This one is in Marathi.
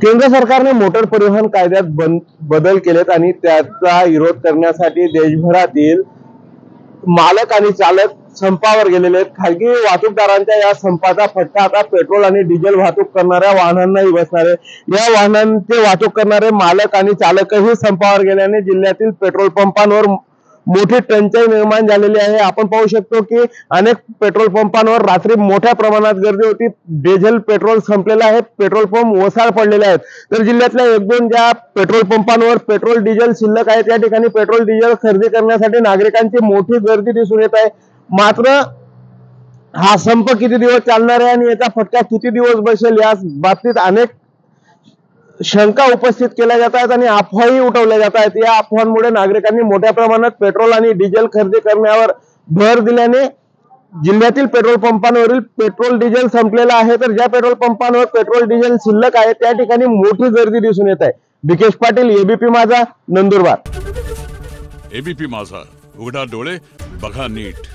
केंद्र सरकारने मोटर परिवहन कायद्यात बदल केलेत आणि त्याचा विरोध करण्यासाठी देशभरातील मालक आणि चालक संपावर गेलेले आहेत। खासगी वाहतूकदारांच्या या संपाचा फटका आता पेट्रोल आणि डिझेल वाहतूक करणाऱ्या वाहनांनाही बसणार आहे। या वाहनांचे वाहतूक करणारे मालक आणि चालकही संपावर गेल्याने जिल्ह्यातील पेट्रोल पंपांवर मोठी टंचाई निर्माण झालेली आहे। आपण पाहू शकतो की अनेक पेट्रोल पंपांवर रात्री मोठ्या प्रमाणात गर्दी होती। डिझेल पेट्रोल संपलेलं आहे, पेट्रोल पंप ओसाड पडलेले आहेत। तर जिल्ह्यातल्या एक दोन ज्या पेट्रोल पंपांवर पेट्रोल डिझेल शिल्लक आहे त्या ठिकाणी पेट्रोल डिझेल खरेदी करण्यासाठी नागरिकांची मोठी गर्दी दिसून येत आहे। मात्र हा संप किती दिवस चालणार आहे आणि याचा फटका किती दिवस बसेल या बाबतीत अनेक शंका उपस्थित केल्या जात आहेत आणि अफवाही उठवल्या जात आहेत। या अफवांमुळे नागरिकांनी मोठ्या प्रमाणात पेट्रोल आणि डिझेल खरेदी करण्यावर भर दिल्याने जिल्ह्यातील पेट्रोल पंपांवरील पेट्रोल डिझेल संपलेला आहे। तर ज्या पेट्रोल पंपांवर पेट्रोल डिझेल शिल्लक आहे त्या ठिकाणी मोठी गर्दी दिसून येत आहे। विकेश पाटील, एबीपी माझा, नंदुरबार। एबीपी माझा, उघडा डोळे बघा नीट।